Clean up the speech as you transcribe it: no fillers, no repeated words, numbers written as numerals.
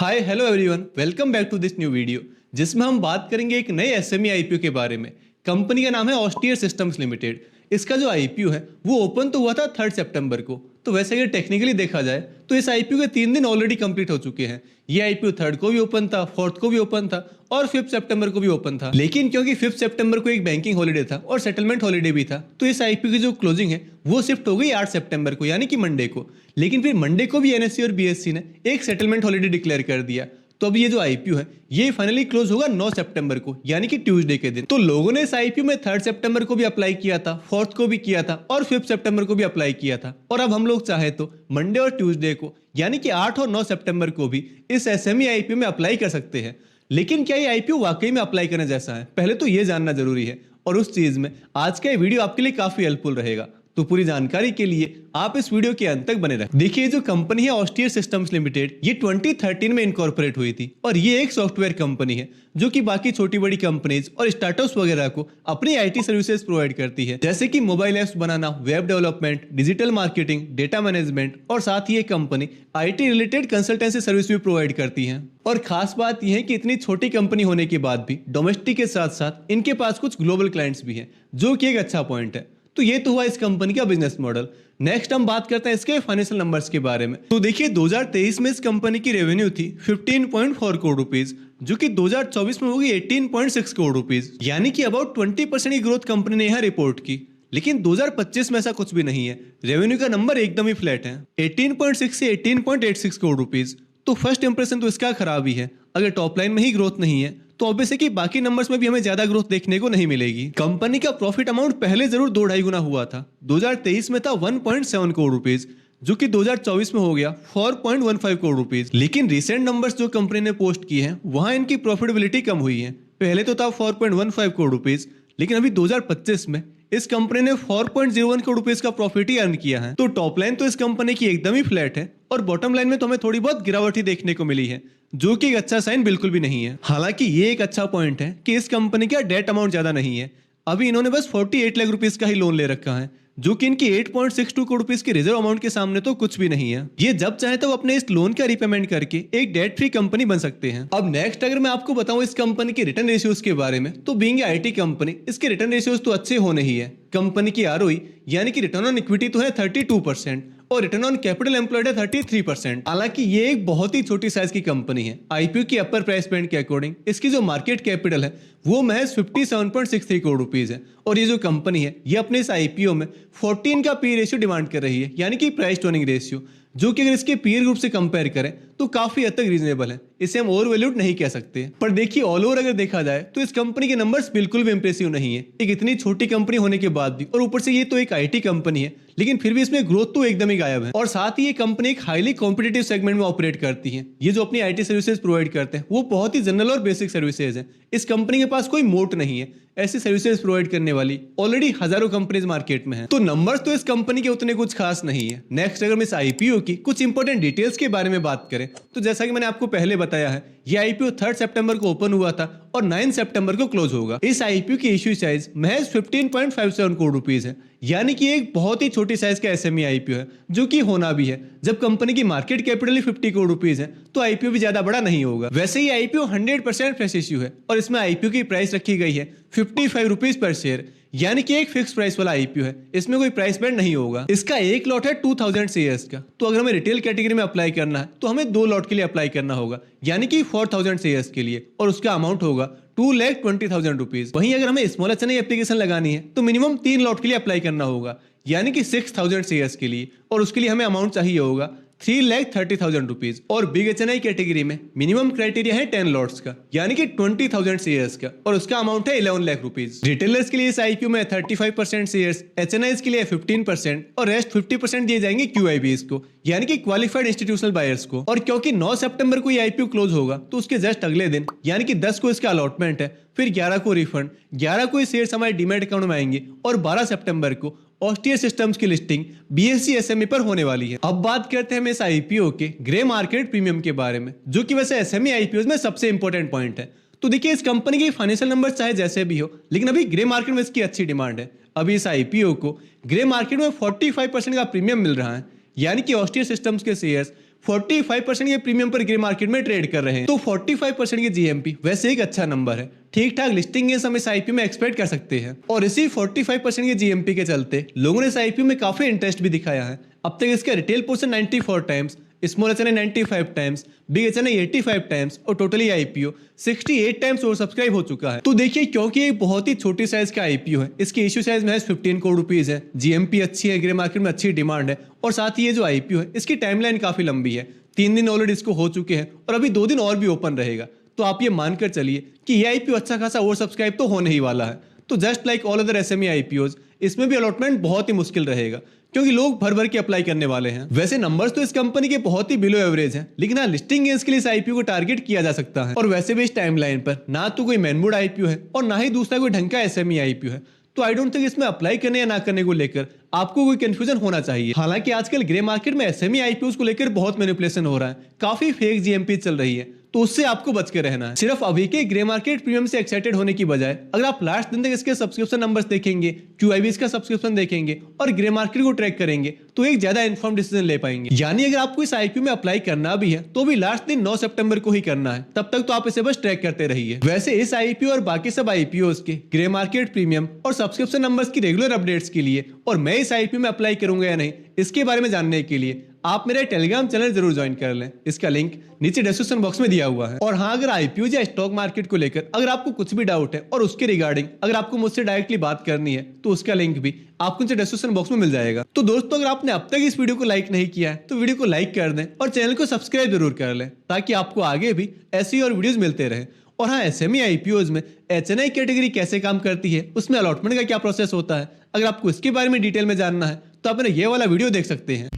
Hi hello everyone, welcome back to this new video जिसमें हम बात करेंगे एक नए एसएमई आईपीओ के बारे में। कंपनी का नाम है ऑस्टियर सिस्टम्स लिमिटेड। इसका जो आईपीओ है वो ओपन तो हुआ था 3 सितंबर को। तो वैसे अगर टेक्निकली देखा जाए तो इस आईपीओ के 3 दिन ऑलरेडी कंप्लीट हो चुके हैं। ये आईपीओ 3 को भी ओपन था, 4 को भी ओपन था और 5 सितंबर को भी ओपन था। लेकिन क्योंकि 5 सितंबर को एक बैंकिंग हॉलीडे था और सेटलमेंट हॉलीडे भी था, तो इस आईपीओ की जो क्लोजिंग है वो शिफ्ट हो गई 8 सितंबर को, यानी कि मंडे को। लेकिन फिर मंडे को भी एनएससी और बीएससी ने एक सेटलमेंट हॉलीडे डिक्लेयर कर दिया। तो अब ये जो आईपीओ है ये फाइनली क्लोज होगा 9 सितंबर को, यानी कि ट्यूसडे के दिन। तो लोगों ने इस आईपीओ में 3 सितंबर को भी अप्लाई किया था, 4 को भी किया था और 5 सितंबर को भी अप्लाई किया था। और अब हम लोग चाहे तो मंडे और ट्यूसडे को, यानी कि 8 और 9 सितंबर को भी इस एसएमई आईपीओ में अप्लाई कर सकते हैं। लेकिन क्या ये आईपीओ वाकई में अप्लाई करने जैसा है, पहले तो ये जानना जरूरी है। और उस चीज में आज का ये वीडियो आपके लिए काफी हेल्पफुल रहेगा। तो पूरी जानकारी के लिए आप इस वीडियो के अंत तक बने रहें। देखिए, जो कंपनी है ऑस्टियर सिस्टम्स लिमिटेड, ये 2013 में इनकॉर्पोरेट हुई थी और ये एक सॉफ्टवेयर कंपनी है जो कि बाकी छोटी बड़ी कंपनीज और स्टार्टअप्स वगैरह को अपनी आईटी सर्विसेज प्रोवाइड करती है, जैसे कि मोबाइल ऐप्स बनाना, web development, digital marketing, data management. और साथ ही ये company IT related consultancy service भी प्रोवाइड करती है। और खास बात यह है कि इतनी छोटी कंपनी होने के बाद भी डोमेस्टिक के साथ साथ इनके पास कुछ ग्लोबल क्लाइंट्स भी हैं, जो कि एक अच्छा पॉइंट है। तो ये तो हुआ इस कंपनी का बिजनेस मॉडल। नेक्स्ट हम बात करते हैं इसके फाइनेंशियल नंबर्स के बारे में। तो देखिए, 2023 में इस कंपनी की रेवेन्यू थी 15.4 करोड़ रुपीज, जो कि 2024 में होगी 18.6 करोड़ रुपीज, यानी कि अबाउट 20% की ग्रोथ कंपनी ने यहाँ रिपोर्ट की। लेकिन 2025 में ऐसा कुछ भी नहीं है। रेवेन्यू का नंबर एकदम ही फ्लैट है, 18.6 से 18.86 करोड़ रुपीज। तो फर्स्ट इंप्रेशन तो इसका खराब ही है। अगर टॉप लाइन में ही ग्रोथ नहीं है तो ऑब्वियस है कि बाकी नंबर्स में भी हमें ज्यादा ग्रोथ देखने को नहीं मिलेगी। कंपनी का प्रॉफिट अमाउंट पहले जरूर 2-2.5 गुना हुआ था। 2023 में था 1.7 करोड़ रुपीज, जो कि 2024 में हो गया 4.15 करोड़ रुपीज। लेकिन रिसेंट नंबर्स जो कंपनी ने पोस्ट किए हैं वहां इनकी प्रॉफिटेबिलिटी कम हुई है। पहले तो था 4.15 करोड़ रुपीज, लेकिन अभी 2025 में इस कंपनी ने 4.01 करोड़ रुपीज का प्रॉफिट ही अर्न किया है। तो टॉप लाइन तो इस कंपनी की एकदम ही फ्लैट है और बॉटम लाइन में तो हमें थोड़ी बहुत गिरावट ही देखने को मिली है, जो कि एक अच्छा साइन बिल्कुल भी नहीं है। हालांकि ये एक अच्छा पॉइंट है कि इस कंपनी का डेट अमाउंट ज्यादा नहीं है। अभी इन्होंने बस 48 लाख रुपीस का ही लोन ले रखा है, जो कि इनकी 8.62 करोड़ रुपीस की रिजर्व अमाउंट के सामने तो कुछ भी नहीं है। ये जब चाहे तो अपने इस लोन का रिपेमेंट करके एक डेट फ्री कंपनी बन सकते हैं। अब नेक्स्ट अगर मैं आपको बताऊं इस कंपनी के रिटर्न रेशियोज के बारे में, तो बीइंग आईटी कंपनी इसके रिटर्न रेशियोज तो अच्छे होने ही है। कंपनी की आरओई यानी कि रिटर्न ऑन इक्विटी तो है 32% और रिटर्न ऑन कैपिटल एम्प्लॉयड है 33%। हालांकि ये एक बहुत ही छोटी साइज की कंपनी है। आईपीओ की अपर प्राइस पॉइंट के अकॉर्डिंग इसकी जो मार्केट कैपिटल है वो महज 57.63 करोड़ रुपीज है। और ये जो कंपनी है ये अपने इस आईपीओ में 14 का पी रेशियो डिमांड कर रही है, यानी कि प्राइस टू अर्निंग रेशियो, जो कि अगर इसके पीयर ग्रुप से कंपेयर करें तो काफी हद तक रीजनेबल है। इसे हम ओवर वैल्यूड नहीं कह सकते। पर देखिए, ऑल ओवर अगर देखा जाए तो इस कंपनी के नंबर्स बिल्कुल भी इंप्रेसिव नहीं है, एक इतनी छोटी कंपनी होने के बाद भी। और ऊपर से ये तो एक आईटी कंपनी है, लेकिन फिर भी इसमें ग्रोथ तो एकदम ही गायब है। और साथ ही ये कंपनी एक हाईली कॉम्पिटिटिव सेगमेंट में ऑपरेट करती है। ये जो अपनी आईटी सर्विसेज प्रोवाइड करते हैं वो बहुत ही जनरल और बेसिक सर्विसेज है। इस कंपनी के पास कोई मोट नहीं है। ऐसी सर्विसेज प्रोवाइड करने वाली ऑलरेडी हजारों कंपनीज मार्केट में हैं। तो नंबर्स तो इस कंपनी के उतने कुछ खास नहीं है। नेक्स्ट अगर हम इस आईपीओ की कुछ इंपॉर्टेंट डिटेल्स के बारे में बात करें, तो जैसा कि मैंने आपको पहले बताया है, ये आईपीओ 3 सितंबर को ओपन हुआ था और 9 सितंबर को क्लोज होगा। इस आईपीओ की इश्यू साइज महज 15.57 करोड़ रुपीज है, यानी कि एक बहुत ही छोटी साइज का एसएमई आईपीओ है, जो कि होना भी है। जब कंपनी की मार्केट कैपिटल ही 50 करोड़ रुपीज है तो आईपीओ भी ज्यादा बड़ा नहीं होगा। वैसे ही आईपीओ 100% फ्रेश इश्यू है और इसमें आईपीओ की प्राइस रखी गई है 55 रुपीज पर शेयर, यानी कि एक फिक्स प्राइस वाला आईपीओ है। इसमें कोई प्राइस बैंड नहीं होगा। इसका एक लॉट है 2000 शेयर्स का। तो अगर हमें रिटेल कैटेगरी में अप्लाई करना है तो हमें 2 लॉट के लिए अप्लाई करना होगा, यानी कि 4000 शेयर्स के लिए, और उसका अमाउंट होगा 2,20,000 रुपीज। वहीं अगर हमें स्मॉल एचएनआई एप्लीकेशन लगानी है तो मिनिमम 3 लॉट के लिए अप्लाई करना होगा, यानी कि 6000 शेयर्स के लिए, और उसके लिए हमें अमाउंट चाहिए होगा 3,30,000 रुपीज। और बिग एचएनआई कैटेगरी में मिनिमम क्राइटेरिया है 10 लॉट्स का, यानी कि 20,000 शेयर्स का, और उसका अमाउंट है 11 लाख रुपीज। रिटेलर्स के लिए इस आईपीओ में 35% शेयर्स, एचएनआईज के लिए 15% और रेस्ट 50% दिए जाएंगे क्यूआईबीज को, यानी कि क्वालिफाइड इंस्टीट्यूशनल बायर्स को। और क्योंकि 9 सितंबर को ये आईपीओ क्लोज होगा तो उसके जस्ट अगले दिन, यानी कि 10 को इसका अलॉटमेंट है, फिर 11 को रिफंड, 11 को शेयर्स हमारे डीमैट अकाउंट में आएंगे और 12 सितंबर को ऑस्टियर सिस्टम्स की लिस्टिंग बीएसई एसएमई पर होने वाली है। अब बात करते हैं इस आईपीओ के ग्रे मार्केट प्रीमियम के बारे में, जो कि वैसे एसएमई आईपीओ में सबसे इंपॉर्टेंट पॉइंट है। तो देखिए, इस कंपनी के फाइनेंशियल नंबर्स चाहे जैसे भी हो, लेकिन अभी ग्रे मार्केट में इसकी अच्छी डिमांड है। अभी इस आईपीओ को ग्रे मार्केट में 45% का प्रीमियम मिल रहा है, यानी कि ऑस्टियर सिस्टम्स के शेयर्स 45% के प्रीमियम पर ग्रे मार्केट में ट्रेड कर रहे हैं। तो 45% की जीएमपी वैसे एक अच्छा नंबर है, ठीक ठाक लिस्टिंग गेंस हम इस आईपीओ में एक्सपेक्ट कर सकते हैं। और इसी 45% की जीएमपी के चलते लोगों ने इस आईपीओ में काफी इंटरेस्ट भी दिखाया है। अब तक इसका retail portion 94 times, small HNI 95 times, big HNI 85 times और totally IPO 68 times over subscribe हो चुका है। तो देखिए, क्योंकि ये बहुत ही छोटी साइज का आईपीओ है, इसकी इश्यू साइज महज 15 करोड़ रुपीज है, जीएमपी अच्छी है, ग्रे मार्केट में अच्छी डिमांड है और साथ ही ये जो आईपीओ है इसकी टाइमलाइन काफी लंबी है। 3 दिन ऑलरेडी इसको हो चुके हैं और अभी 2 दिन और भी ओपन रहेगा। तो आप ये मानकर चलिए कि ये आईपीओ अच्छा खासा ओवर सब्सक्राइब तो होने ही वाला है। तो just like all other SME IPOs, इसमें भी अलॉटमेंट बहुत ही मुश्किल रहेगा क्योंकि लोग भर भर के अप्लाई करने वाले हैं। वैसे नंबर्स तो इस कंपनी के बहुत ही बिलो एवरेज हैं, लेकिन हाँ, लिस्टिंग गेंस के लिए इस आईपीओ को टारगेट किया जा सकता है। और वैसे भी इस टाइमलाइन पर ना तो कोई मैनमूड आईपीओ है और ना ही दूसरा कोई ढंग का एसएमई आईपीओ है। तो आई डोंट थिंक इसमें अप्लाई करने या ना करने को लेकर आपको कोई कंफ्यूजन होना चाहिए। हालांकि आजकल ग्रे मार्केट में एसएमई आईपीओ को लेकर बहुत मैनिपुलेशन हो रहा है, काफी फेक जीएमपी चल रही है, तो उससे आपको बच के रहना है। सिर्फ अभी के ग्रे मार्केट प्रीमियम से एक्साइटेड होने की बजाय अगर आप लास्ट दिन तक इसके सब्सक्रिप्शन नंबर्स देखेंगे, क्यूआईबीएस का सब्सक्रिप्शन देखेंगे और ग्रे मार्केट को ट्रैक करेंगे तो एक ज्यादा इन्फॉर्म डिसीजन ले पाएंगे। यानी अगर आपको इस आईपीओ में अप्लाई करना भी है तो भी लास्ट दिन 9 सितंबर को ही करना है, तब तक तो आप इसे बस ट्रैक करते रहिए। वैसे इस आईपीओ और बाकी सब आईपीओ के ग्रे मार्केट प्रीमियम और सब्सक्रिप्शन नंबर्स की रेगुलर अपडेट्स के लिए और मैं इस आईपीओ में अप्लाई करूंगा या नहीं इसके बारे में जानने के लिए आप मेरा टेलीग्राम चैनल जरूर ज्वाइन कर लें। इसका लिंक नीचे डिस्क्रिप्शन बॉक्स में दिया हुआ है। और हाँ, अगर आईपीओ या स्टॉक मार्केट को लेकर अगर आपको कुछ भी डाउट है और उसके रिगार्डिंग अगर आपको मुझसे डायरेक्टली बात करनी है तो उसका लिंक भी आपको नीचे डिस्क्रिप्शन बॉक्स में मिल जाएगा। तो दोस्तों, अगर आपने अब तक इस वीडियो को लाइक नहीं किया है तो वीडियो को लाइक कर दें और चैनल को सब्सक्राइब जरूर कर लें ताकि आपको आगे भी ऐसी और वीडियोज मिलते रहे। और हाँ, एसएमई आईपीओज में एचएनआई कैटेगरी कैसे काम करती है, उसमें अलॉटमेंट का क्या प्रोसेस होता है, अगर आपको इसके बारे में डिटेल में जानना है तो आप ये वाला वीडियो देख सकते हैं।